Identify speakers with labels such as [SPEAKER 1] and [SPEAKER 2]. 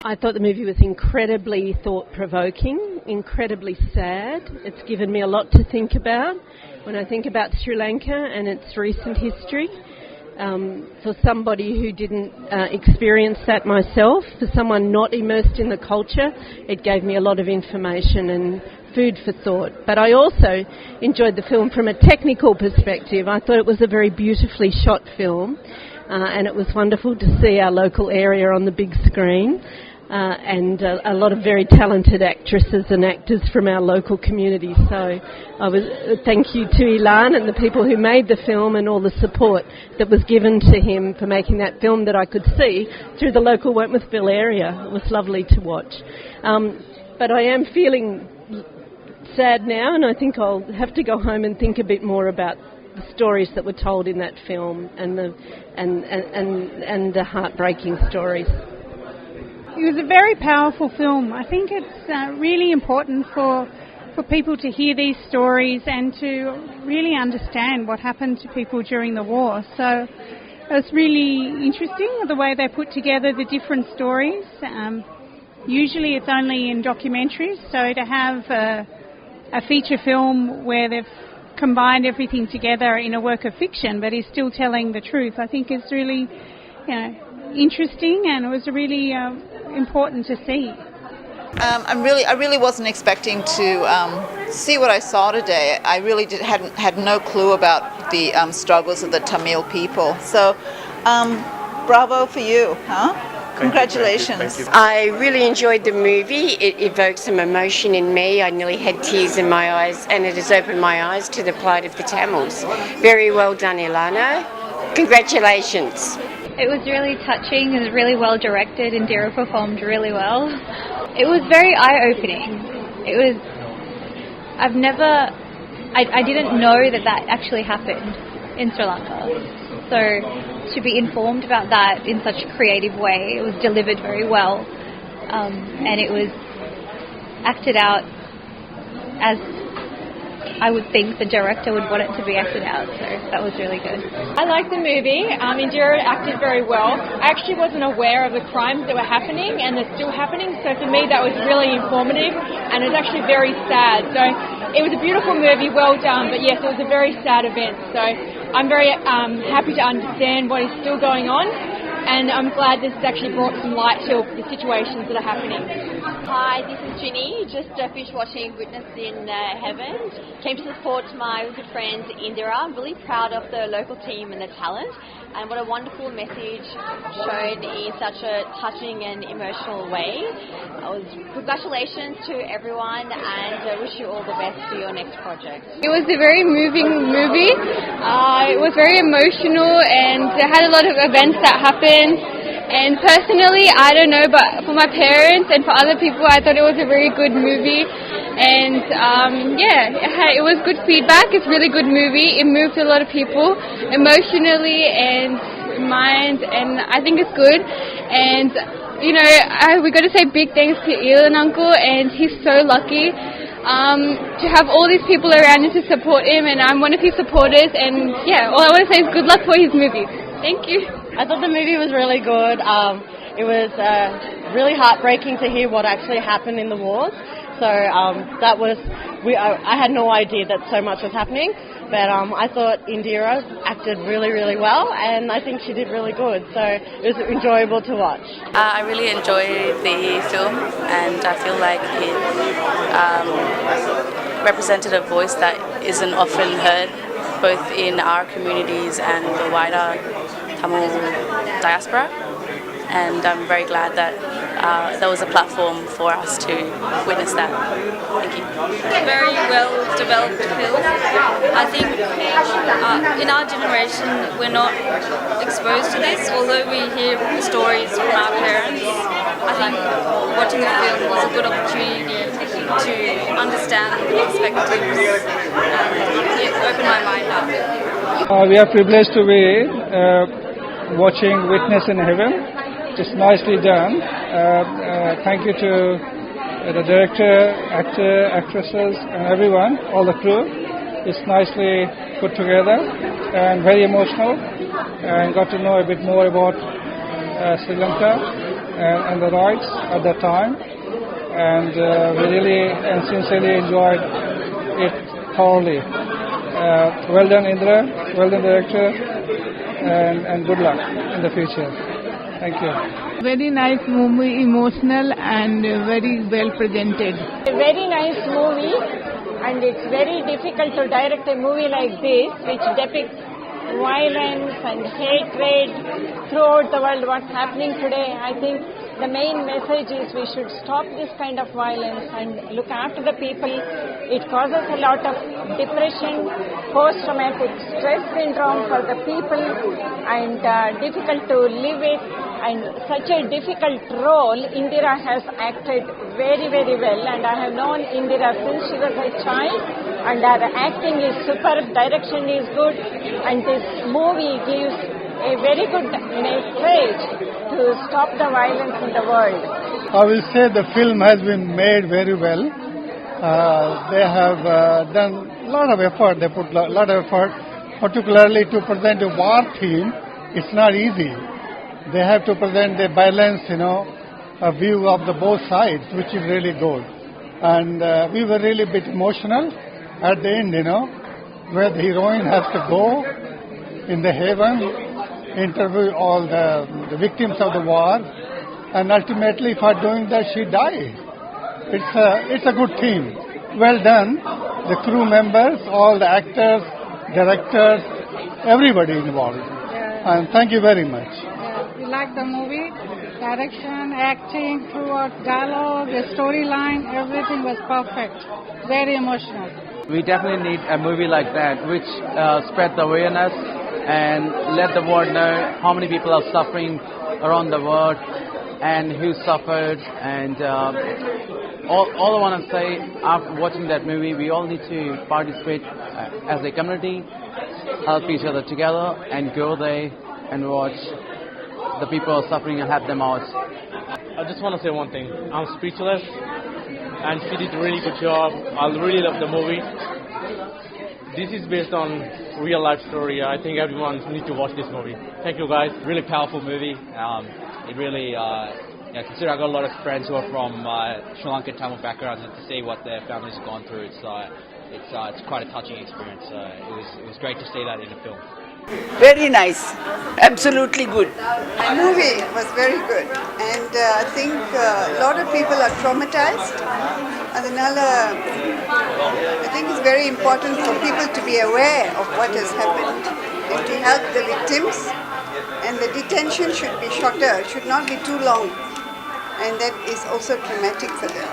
[SPEAKER 1] I thought the movie was incredibly thought-provoking, incredibly sad. It's given me a lot to think about when I think about Sri Lanka and its recent history. For somebody who didn't experience that myself, for someone not immersed in the culture, it gave me a lot of information and food for thought. But I also enjoyed the film from a technical perspective. I thought it was a very beautifully shot film, and it was wonderful to see our local area on the big screen. And a lot of very talented actresses and actors from our local community. So thank you to Eelan and the people who made the film and all the support that was given to him for making that film that I could see through the local Wentworthville area. It was lovely to watch. But I am feeling sad now, and I think I'll have to go home and think a bit more about the stories that were told in that film and the heartbreaking stories.
[SPEAKER 2] It was a very powerful film. I think it's really important for people to hear these stories and to really understand what happened to people during the war. So it was really interesting the way they put together the different stories. Usually it's only in documentaries, so to have a feature film where they've combined everything together in a work of fiction but is still telling the truth, I think is really, interesting, and it was really important to see.
[SPEAKER 3] I really wasn't expecting to see what I saw today. I really had no clue about the struggles of the Tamil people. So, bravo for you, huh? Congratulations.
[SPEAKER 4] Thank you. I really enjoyed the movie. It evoked some emotion in me. I nearly had tears in my eyes, and it has opened my eyes to the plight of the Tamils. Very well done, Eelan. Congratulations.
[SPEAKER 5] It was really touching. It was really well directed. Indira performed really well. It was very eye-opening. I didn't know that actually happened in Sri Lanka. So to be informed about that in such a creative way, it was delivered very well. And it was acted out as I would think the director would want it to be acted out, so that was really good.
[SPEAKER 6] I liked the movie. Indira acted very well. I actually wasn't aware of the crimes that were happening, and they're still happening, so for me that was really informative, and it was actually very sad. So it was a beautiful movie, well done, but yes, it was a very sad event. So I'm very happy to understand what is still going on, and I'm glad this has actually brought some light to the situations that are happening.
[SPEAKER 7] Hi, this is Ginny, just finished watching Witness In Heaven. Came to support my good friend Indira. I'm really proud of the local team and the talent, and what a wonderful message shown in such a touching and emotional way. Congratulations to everyone, and I wish you all the best for your next project.
[SPEAKER 5] It was a very moving movie. It was very emotional, and it had a lot of events that happened. And personally, I don't know, but for my parents and for other people, I thought it was a very good movie. And it was good feedback. It's a really good movie. It moved a lot of people emotionally and mind, and I think it's good. And we got to say big thanks to Eelan Uncle, and he's so lucky to have all these people around him to support him, and I'm one of his supporters. And all I want to say is good luck for his movies. Thank you.
[SPEAKER 8] I thought the movie was really good. It was really heartbreaking to hear what actually happened in the wars. So I had no idea that so much was happening. But I thought Indira acted really, really well, and I think she did really good. So it was enjoyable to watch.
[SPEAKER 9] I really enjoyed the film, and I feel like it represented a voice that isn't often heard, both in our communities and the wider Tamil diaspora, and I'm very glad that there was a platform for us to witness that. Thank you.
[SPEAKER 10] Very well developed film. I think in our generation we're not exposed to this, although we hear stories from our parents. I think watching the film was a good opportunity to understand the perspectives and open my mind up.
[SPEAKER 11] We are privileged to be watching Witness in Heaven. It's nicely done. Thank you to the director, actor, actresses, and everyone, all the crew. It's nicely put together and very emotional, and got to know a bit more about Sri Lanka and the rights at that time, and we really and sincerely enjoyed it thoroughly. Well done, Indra. Well done, director, and good luck in the future. Thank you.
[SPEAKER 12] Very nice movie, emotional and very well presented.
[SPEAKER 13] A very nice movie, and it's very difficult to direct a movie like this, which depicts violence and hatred throughout the world, what's happening today. I think the main message is we should stop this kind of violence and look after the people. It causes a lot of depression, post-traumatic stress syndrome for the people, and difficult to live with. And such a difficult role, Indira has acted very, very well. And I have known Indira since she was a child. And her acting is superb, direction is good. And this movie gives a very good message to stop the violence in the world.
[SPEAKER 14] I will say the film has been made very well. They have done a lot of effort. They put a lot of effort, particularly to present a war theme. It's not easy. They have to present the balance, a view of the both sides, which is really good. And we were really a bit emotional at the end, where the heroine has to go in the heaven, interview all the victims of the war, and ultimately, for doing that, she died. It's a good theme. Well done, the crew members, all the actors, directors, everybody involved. And thank you very much.
[SPEAKER 2] We like the movie, direction, acting, throughout dialogue, the storyline, everything was perfect. Very emotional.
[SPEAKER 15] We definitely need a movie like that, which spread the awareness and let the world know how many people are suffering around the world and who suffered. And all I want to say, after watching that movie, we all need to participate as a community, help each other together, and go there and watch the people are suffering and help them out.
[SPEAKER 16] I just want to say one thing. I'm speechless, and she did a really good job. I really love the movie. This is based on real life story. I think everyone needs to watch this movie. Thank you, guys.
[SPEAKER 17] Really powerful movie. It really, consider I got a lot of friends who are from Sri Lankan Tamil backgrounds, and to see what their families have gone through, it's quite a touching experience. It was great to see that in a film.
[SPEAKER 18] Very nice, absolutely good.
[SPEAKER 3] The movie was very good, and I think a lot of people are traumatized. I think it's very important for people to be aware of what has happened and to help the victims. And the detention should be shorter, should not be too long, and that is also traumatic for them.